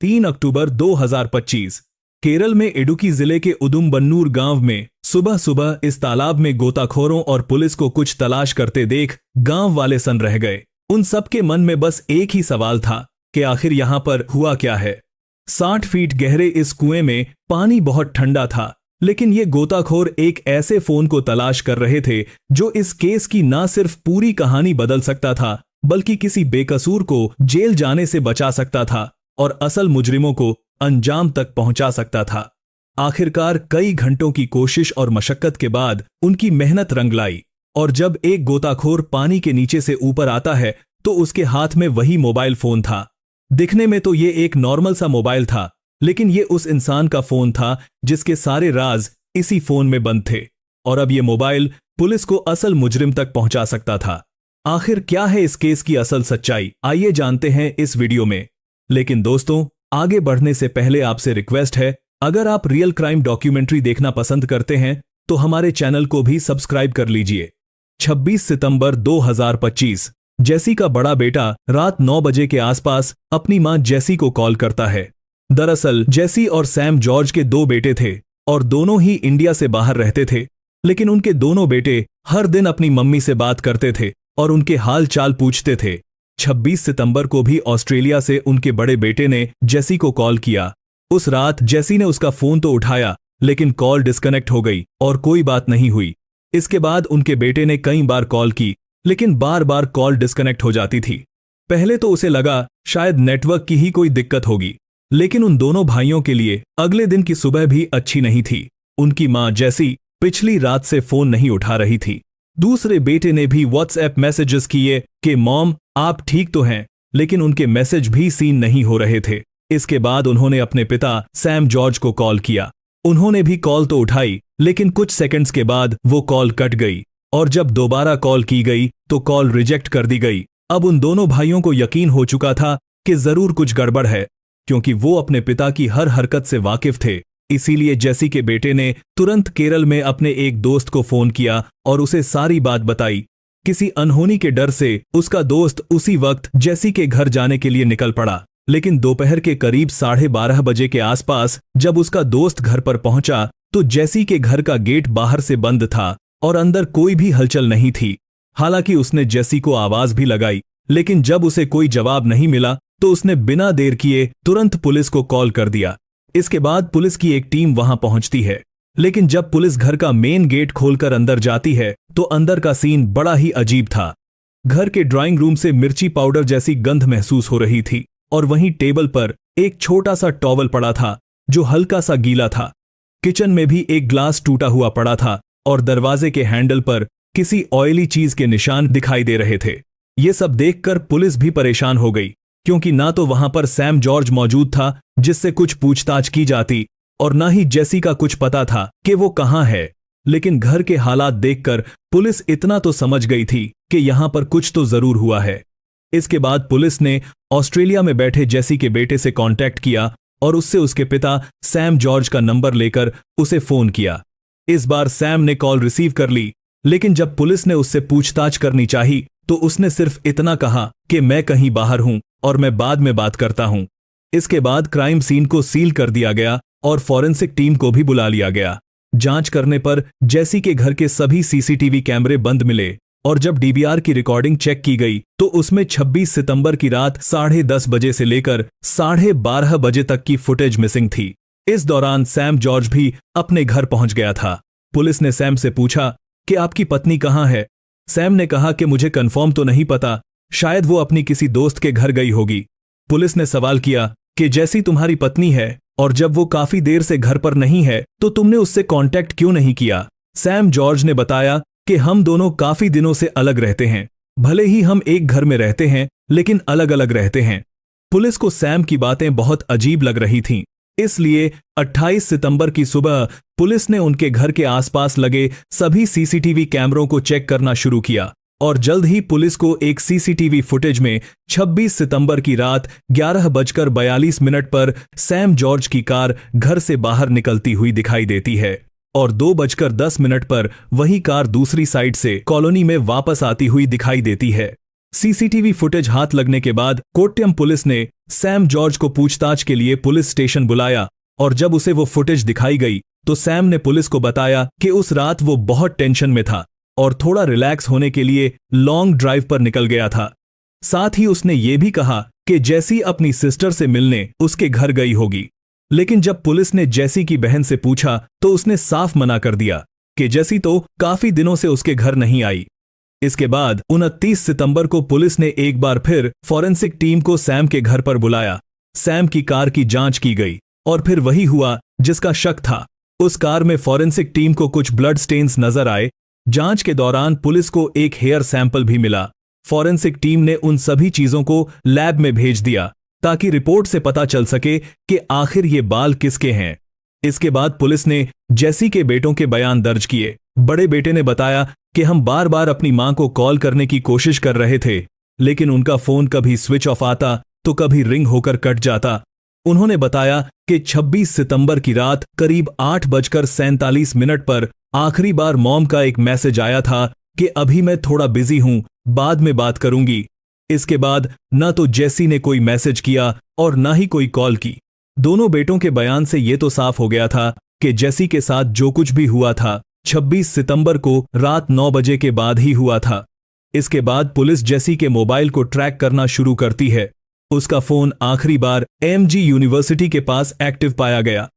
3 अक्टूबर 2025 केरल में इडुक्की जिले के उदुमबन्नूर गांव में सुबह सुबह इस तालाब में गोताखोरों और पुलिस को कुछ तलाश करते देख गांव वाले सन्न रह गए। उन सबके मन में बस एक ही सवाल था कि आखिर यहां पर हुआ क्या है। 60 फीट गहरे इस कुएं में पानी बहुत ठंडा था, लेकिन ये गोताखोर एक ऐसे फोन को तलाश कर रहे थे जो इस केस की ना सिर्फ पूरी कहानी बदल सकता था, बल्कि किसी बेकसूर को जेल जाने से बचा सकता था और असल मुजरिमों को अंजाम तक पहुंचा सकता था। आखिरकार कई घंटों की कोशिश और मशक्कत के बाद उनकी मेहनत रंग लाई, और जब एक गोताखोर पानी के नीचे से ऊपर आता है तो उसके हाथ में वही मोबाइल फोन था। दिखने में तो ये एक नॉर्मल सा मोबाइल था, लेकिन ये उस इंसान का फोन था जिसके सारे राज इसी फोन में बंद थे, और अब ये मोबाइल पुलिस को असल मुजरिम तक पहुंचा सकता था। आखिर क्या है इस केस की असल सच्चाई, आइए जानते हैं इस वीडियो में। लेकिन दोस्तों, आगे बढ़ने से पहले आपसे रिक्वेस्ट है, अगर आप रियल क्राइम डॉक्यूमेंट्री देखना पसंद करते हैं तो हमारे चैनल को भी सब्सक्राइब कर लीजिए। 26 सितंबर 2025 जेसी का बड़ा बेटा रात 9 बजे के आसपास अपनी मां जेसी को कॉल करता है। दरअसल जेसी और सैम जॉर्ज के 2 बेटे थे और दोनों ही इंडिया से बाहर रहते थे, लेकिन उनके दोनों बेटे हर दिन अपनी मम्मी से बात करते थे और उनके हाल चाल पूछते थे। 26 सितंबर को भी ऑस्ट्रेलिया से उनके बड़े बेटे ने जेसी को कॉल किया। उस रात जेसी ने उसका फोन तो उठाया, लेकिन कॉल डिस्कनेक्ट हो गई और कोई बात नहीं हुई। इसके बाद उनके बेटे ने कई बार कॉल की, लेकिन बार बार कॉल डिस्कनेक्ट हो जाती थी। पहले तो उसे लगा शायद नेटवर्क की ही कोई दिक्कत होगी, लेकिन उन दोनों भाइयों के लिए अगले दिन की सुबह भी अच्छी नहीं थी। उनकी मां जेसी पिछली रात से फोन नहीं उठा रही थी। दूसरे बेटे ने भी व्हाट्सएप मैसेजेस किए कि मॉम आप ठीक तो हैं, लेकिन उनके मैसेज भी सीन नहीं हो रहे थे। इसके बाद उन्होंने अपने पिता सैम जॉर्ज को कॉल किया। उन्होंने भी कॉल तो उठाई, लेकिन कुछ सेकंड्स के बाद वो कॉल कट गई, और जब दोबारा कॉल की गई तो कॉल रिजेक्ट कर दी गई। अब उन दोनों भाइयों को यकीन हो चुका था कि जरूर कुछ गड़बड़ है, क्योंकि वो अपने पिता की हर हरकत से वाकिफ थे। इसीलिए जेसी के बेटे ने तुरंत केरल में अपने एक दोस्त को फोन किया और उसे सारी बात बताई। किसी अनहोनी के डर से उसका दोस्त उसी वक्त जेसी के घर जाने के लिए निकल पड़ा, लेकिन दोपहर के करीब 12:30 बजे के आसपास जब उसका दोस्त घर पर पहुंचा तो जेसी के घर का गेट बाहर से बंद था और अंदर कोई भी हलचल नहीं थी। हालांकि उसने जेसी को आवाज भी लगाई, लेकिन जब उसे कोई जवाब नहीं मिला तो उसने बिना देर किए तुरंत पुलिस को कॉल कर दिया। इसके बाद पुलिस की एक टीम वहां पहुंचती है, लेकिन जब पुलिस घर का मेन गेट खोलकर अंदर जाती है तो अंदर का सीन बड़ा ही अजीब था। घर के ड्राइंग रूम से मिर्ची पाउडर जैसी गंध महसूस हो रही थी, और वहीं टेबल पर एक छोटा सा टॉवल पड़ा था जो हल्का सा गीला था। किचन में भी एक ग्लास टूटा हुआ पड़ा था और दरवाजे के हैंडल पर किसी ऑयली चीज के निशान दिखाई दे रहे थे। ये सब देखकर पुलिस भी परेशान हो गई, क्योंकि ना तो वहां पर सैम जॉर्ज मौजूद था जिससे कुछ पूछताछ की जाती, और ना ही जेसी का कुछ पता था कि वो कहां है। लेकिन घर के हालात देखकर पुलिस इतना तो समझ गई थी कि यहां पर कुछ तो जरूर हुआ है। इसके बाद पुलिस ने ऑस्ट्रेलिया में बैठे जेसी के बेटे से कांटेक्ट किया और उससे उसके पिता सैम जॉर्ज का नंबर लेकर उसे फोन किया। इस बार सैम ने कॉल रिसीव कर ली, लेकिन जब पुलिस ने उससे पूछताछ करनी चाही तो उसने सिर्फ इतना कहा कि मैं कहीं बाहर हूं और मैं बाद में बात करता हूं। इसके बाद क्राइम सीन को सील कर दिया गया और फॉरेंसिक टीम को भी बुला लिया गया। जांच करने पर जेसी के घर के सभी सीसीटीवी कैमरे बंद मिले, और जब डीवीआर की रिकॉर्डिंग चेक की गई तो उसमें 26 सितंबर की रात 10:30 बजे से लेकर 12:30 बजे तक की फुटेज मिसिंग थी। इस दौरान सैम जॉर्ज भी अपने घर पहुंच गया था। पुलिस ने सैम से पूछा कि आपकी पत्नी कहां है। सैम ने कहा कि मुझे कंफर्म तो नहीं पता, शायद वो अपनी किसी दोस्त के घर गई होगी। पुलिस ने सवाल किया कि जेसी तुम्हारी पत्नी है, और जब वो काफी देर से घर पर नहीं है तो तुमने उससे कांटेक्ट क्यों नहीं किया। सैम जॉर्ज ने बताया कि हम दोनों काफी दिनों से अलग रहते हैं, भले ही हम एक घर में रहते हैं लेकिन अलग अलग रहते हैं। पुलिस को सैम की बातें बहुत अजीब लग रही थीं, इसलिए 28 सितंबर की सुबह पुलिस ने उनके घर के आसपास लगे सभी सीसीटीवी कैमरों को चेक करना शुरू किया, और जल्द ही पुलिस को एक सीसीटीवी फुटेज में 26 सितंबर की रात 11:42 पर सैम जॉर्ज की कार घर से बाहर निकलती हुई दिखाई देती है, और 2:10 पर वही कार दूसरी साइड से कॉलोनी में वापस आती हुई दिखाई देती है। सीसीटीवी फुटेज हाथ लगने के बाद कोट्यम पुलिस ने सैम जॉर्ज को पूछताछ के लिए पुलिस स्टेशन बुलाया और जब उसे वो फुटेज दिखाई गई तो सैम ने पुलिस को बताया कि उस रात वो बहुत टेंशन में था और थोड़ा रिलैक्स होने के लिए लॉन्ग ड्राइव पर निकल गया था। साथ ही उसने ये भी कहा कि जेसी अपनी सिस्टर से मिलने उसके घर गई होगी। लेकिन जब पुलिस ने जेसी की बहन से पूछा तो उसने साफ मना कर दिया कि जेसी तो काफी दिनों से उसके घर नहीं आई। इसके बाद 29 सितंबर को पुलिस ने एक बार फिर फॉरेंसिक टीम को सैम के घर पर बुलाया। सैम की कार की जांच की गई और फिर वही हुआ जिसका शक था। उस कार में फॉरेंसिक टीम को कुछ ब्लड स्टेन्स नजर आए। जांच के दौरान पुलिस को एक हेयर सैंपल भी मिला। फॉरेंसिक टीम ने उन सभी चीजों को लैब में भेज दिया ताकि रिपोर्ट से पता चल सके कि आखिर ये बाल किसके हैं। इसके बाद पुलिस ने जेसी के बेटों के बयान दर्ज किए। बड़े बेटे ने बताया कि हम बार बार अपनी मां को कॉल करने की कोशिश कर रहे थे, लेकिन उनका फोन कभी स्विच ऑफ आता तो कभी रिंग होकर कट जाता। उन्होंने बताया कि 26 सितंबर की रात करीब 8:47 पर आखिरी बार मॉम का एक मैसेज आया था कि अभी मैं थोड़ा बिजी हूं, बाद में बात करूंगी। इसके बाद न तो जेसी ने कोई मैसेज किया और न ही कोई कॉल की। दोनों बेटों के बयान से यह तो साफ हो गया था कि जेसी के साथ जो कुछ भी हुआ था 26 सितंबर को रात 9 बजे के बाद ही हुआ था। इसके बाद पुलिस जेसी के मोबाइल को ट्रैक करना शुरू करती है। उसका फोन आखिरी बार एमजी यूनिवर्सिटी के पास एक्टिव पाया गया।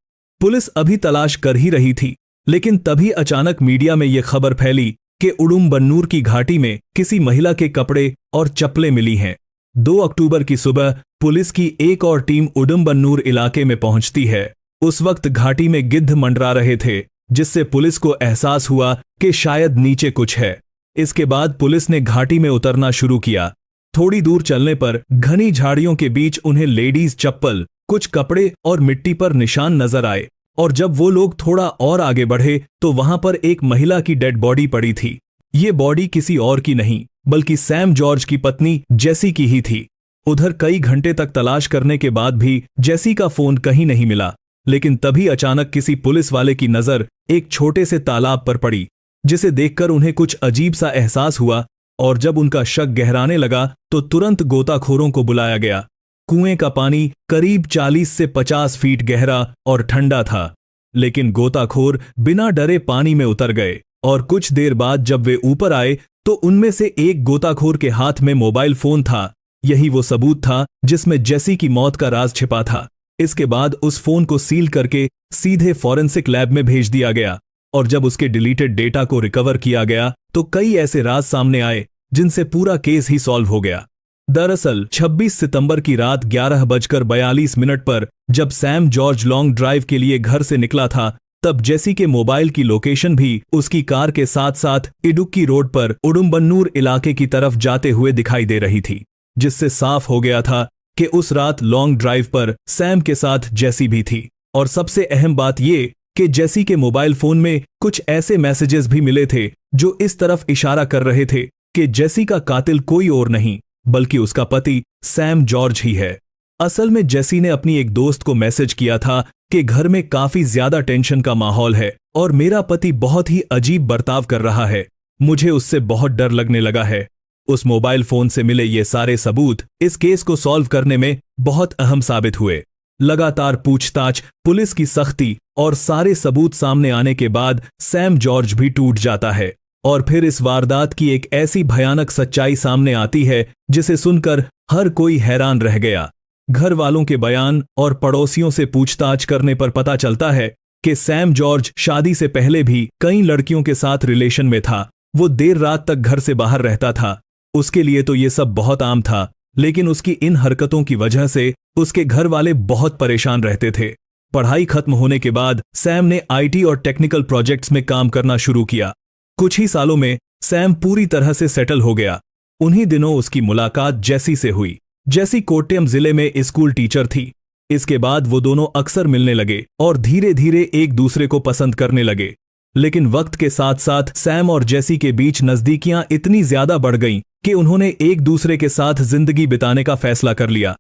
पुलिस अभी तलाश कर ही रही थी, लेकिन तभी अचानक मीडिया में यह खबर फैली कि उडुमबन्नूर की घाटी में किसी महिला के कपड़े और चप्पलें मिली हैं। 2 अक्टूबर की सुबह पुलिस की एक और टीम उडुमबन्नूर इलाके में पहुंचती है। उस वक्त घाटी में गिद्ध मंडरा रहे थे, जिससे पुलिस को एहसास हुआ कि शायद नीचे कुछ है। इसके बाद पुलिस ने घाटी में उतरना शुरू किया। थोड़ी दूर चलने पर घनी झाड़ियों के बीच उन्हें लेडीज चप्पल, कुछ कपड़े और मिट्टी पर निशान नजर आए और जब वो लोग थोड़ा और आगे बढ़े तो वहां पर एक महिला की डेड बॉडी पड़ी थी। ये बॉडी किसी और की नहीं बल्कि सैम जॉर्ज की पत्नी जेसी की ही थी। उधर कई घंटे तक तलाश करने के बाद भी जेसी का फोन कहीं नहीं मिला, लेकिन तभी अचानक किसी पुलिस वाले की नजर एक छोटे से तालाब पर पड़ी, जिसे देखकर उन्हें कुछ अजीब सा एहसास हुआ और जब उनका शक गहराने लगा तो तुरंत गोताखोरों को बुलाया गया। कुएं का पानी करीब 40 से 50 फीट गहरा और ठंडा था, लेकिन गोताखोर बिना डरे पानी में उतर गए और कुछ देर बाद जब वे ऊपर आए तो उनमें से एक गोताखोर के हाथ में मोबाइल फोन था। यही वो सबूत था जिसमें जेसी की मौत का राज छिपा था। इसके बाद उस फोन को सील करके सीधे फॉरेंसिक लैब में भेज दिया गया और जब उसके डिलीटेड डेटा को रिकवर किया गया तो कई ऐसे राज सामने आए जिनसे पूरा केस ही सॉल्व हो गया। दरअसल 26 सितंबर की रात 11:42 पर जब सैम जॉर्ज लॉन्ग ड्राइव के लिए घर से निकला था, तब जेसी के मोबाइल की लोकेशन भी उसकी कार के साथ साथ इडुक्की रोड पर उडुमबन्नूर इलाके की तरफ जाते हुए दिखाई दे रही थी, जिससे साफ हो गया था कि उस रात लॉन्ग ड्राइव पर सैम के साथ जेसी भी थी। और सबसे अहम बात ये कि जेसी के मोबाइल फोन में कुछ ऐसे मैसेजेस भी मिले थे जो इस तरफ इशारा कर रहे थे कि जेसी का कातिल कोई और नहीं बल्कि उसका पति सैम जॉर्ज ही है। असल में जेसी ने अपनी एक दोस्त को मैसेज किया था कि घर में काफी ज्यादा टेंशन का माहौल है और मेरा पति बहुत ही अजीब बर्ताव कर रहा है, मुझे उससे बहुत डर लगने लगा है। उस मोबाइल फोन से मिले ये सारे सबूत इस केस को सॉल्व करने में बहुत अहम साबित हुए। लगातार पूछताछ, पुलिस की सख्ती और सारे सबूत सामने आने के बाद सैम जॉर्ज भी टूट जाता है और फिर इस वारदात की एक ऐसी भयानक सच्चाई सामने आती है जिसे सुनकर हर कोई हैरान रह गया। घर वालों के बयान और पड़ोसियों से पूछताछ करने पर पता चलता है कि सैम जॉर्ज शादी से पहले भी कई लड़कियों के साथ रिलेशन में था। वो देर रात तक घर से बाहर रहता था। उसके लिए तो ये सब बहुत आम था, लेकिन उसकी इन हरकतों की वजह से उसके घर वाले बहुत परेशान रहते थे। पढ़ाई खत्म होने के बाद सैम ने आईटी और टेक्निकल प्रोजेक्ट्स में काम करना शुरू किया। कुछ ही सालों में सैम पूरी तरह से सेटल हो गया। उन्हीं दिनों उसकी मुलाकात जेसी से हुई। जेसी कोट्यम जिले में स्कूल टीचर थी। इसके बाद वो दोनों अक्सर मिलने लगे और धीरे धीरे एक दूसरे को पसंद करने लगे। लेकिन वक्त के साथ साथ सैम और जेसी के बीच नजदीकियां इतनी ज्यादा बढ़ गईं कि उन्होंने एक दूसरे के साथ जिंदगी बिताने का फैसला कर लिया।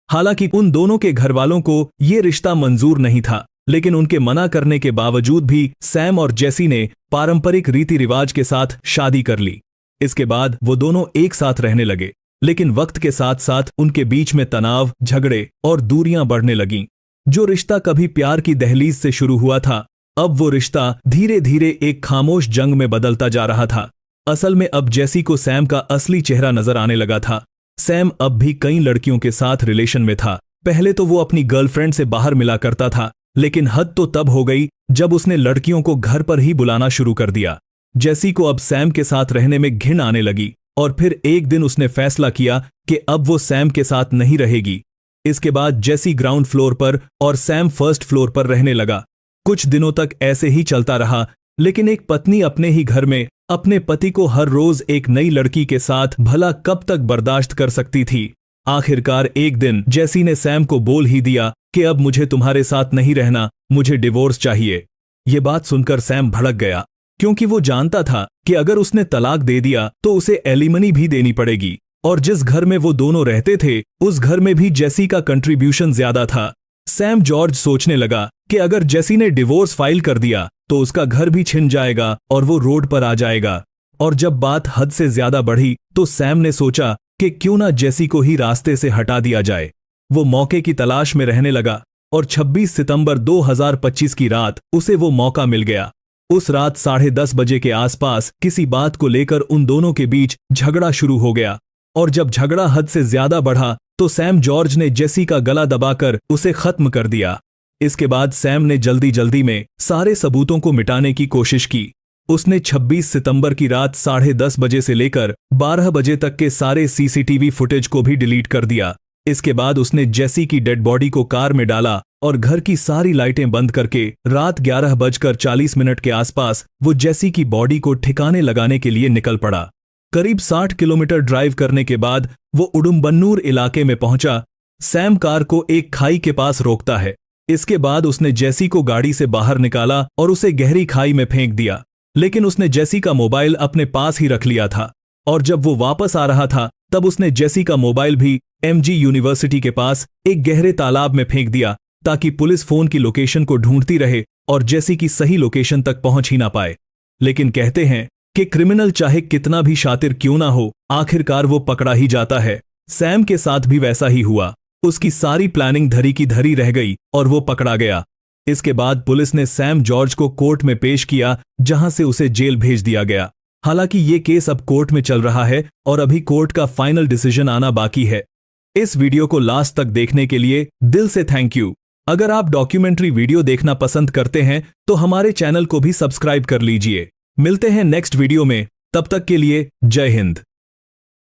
हालांकि उन दोनों के घर वालों को ये रिश्ता मंजूर नहीं था, लेकिन उनके मना करने के बावजूद भी सैम और जेसी ने पारंपरिक रीति रिवाज के साथ शादी कर ली। इसके बाद वो दोनों एक साथ रहने लगे। लेकिन वक्त के साथ साथ उनके बीच में तनाव, झगड़े और दूरियां बढ़ने लगीं। जो रिश्ता कभी प्यार की दहलीज से शुरू हुआ था, अब वो रिश्ता धीरे धीरे एक खामोश जंग में बदलता जा रहा था। असल में अब जेसी को सैम का असली चेहरा नजर आने लगा था। सैम अब भी कई लड़कियों के साथ रिलेशन में था। पहले तो वो अपनी गर्लफ्रेंड से बाहर मिला करता था, लेकिन हद तो तब हो गई जब उसने लड़कियों को घर पर ही बुलाना शुरू कर दिया। जेसी को अब सैम के साथ रहने में घिन आने लगी और फिर एक दिन उसने फैसला किया कि अब वो सैम के साथ नहीं रहेगी। इसके बाद जेसी ग्राउंड फ्लोर पर और सैम फर्स्ट फ्लोर पर रहने लगा। कुछ दिनों तक ऐसे ही चलता रहा, लेकिन एक पत्नी अपने ही घर में अपने पति को हर रोज एक नई लड़की के साथ भला कब तक बर्दाश्त कर सकती थी। आखिरकार एक दिन जेसी ने सैम को बोल ही दिया कि अब मुझे तुम्हारे साथ नहीं रहना, मुझे डिवोर्स चाहिए। ये बात सुनकर सैम भड़क गया, क्योंकि वो जानता था कि अगर उसने तलाक दे दिया तो उसे एलिमनी भी देनी पड़ेगी, और जिस घर में वो दोनों रहते थे उस घर में भी जेसी का कंट्रीब्यूशन ज्यादा था। सैम जॉर्ज सोचने लगा कि अगर जेसी ने डिवोर्स फाइल कर दिया तो उसका घर भी छिन जाएगा और वो रोड पर आ जाएगा। और जब बात हद से ज्यादा बढ़ी तो सैम ने सोचा कि क्यों ना जेसी को ही रास्ते से हटा दिया जाए। वो मौके की तलाश में रहने लगा और 26 सितंबर 2025 की रात उसे वो मौका मिल गया। उस रात 10:30 बजे के आसपास किसी बात को लेकर उन दोनों के बीच झगड़ा शुरू हो गया, और जब झगड़ा हद से ज्यादा बढ़ा तो सैम जॉर्ज ने जेसी का गला दबाकर उसे खत्म कर दिया। इसके बाद सैम ने जल्दी जल्दी में सारे सबूतों को मिटाने की कोशिश की। उसने 26 सितंबर की रात 10:30 बजे से लेकर 12 बजे तक के सारे सीसीटीवी फुटेज को भी डिलीट कर दिया। इसके बाद उसने जेसी की डेड बॉडी को कार में डाला और घर की सारी लाइटें बंद करके रात 11:40 के आसपास वो जेसी की बॉडी को ठिकाने लगाने के लिए निकल पड़ा। करीब 60 किलोमीटर ड्राइव करने के बाद वो उडुम्बन्नूर इलाके में पहुंचा। सैम कार को एक खाई के पास रोकता है। इसके बाद उसने जेसी को गाड़ी से बाहर निकाला और उसे गहरी खाई में फेंक दिया, लेकिन उसने जेसी का मोबाइल अपने पास ही रख लिया था। और जब वो वापस आ रहा था तब उसने जेसी का मोबाइल भी एमजी यूनिवर्सिटी के पास एक गहरे तालाब में फेंक दिया, ताकि पुलिस फोन की लोकेशन को ढूंढती रहे और जेसी की सही लोकेशन तक पहुंच ही ना पाए। लेकिन कहते हैं कि क्रिमिनल चाहे कितना भी शातिर क्यों ना हो, आखिरकार वो पकड़ा ही जाता है। सैम के साथ भी वैसा ही हुआ। उसकी सारी प्लानिंग धरी की धरी रह गई और वो पकड़ा गया। इसके बाद पुलिस ने सैम जॉर्ज को कोर्ट में पेश किया, जहां से उसे जेल भेज दिया गया। हालांकि ये केस अब कोर्ट में चल रहा है और अभी कोर्ट का फाइनल डिसीजन आना बाकी है। इस वीडियो को लास्ट तक देखने के लिए दिल से थैंक यू। अगर आप डॉक्यूमेंट्री वीडियो देखना पसंद करते हैं तो हमारे चैनल को भी सब्सक्राइब कर लीजिए। मिलते हैं नेक्स्ट वीडियो में, तब तक के लिए जय हिंद।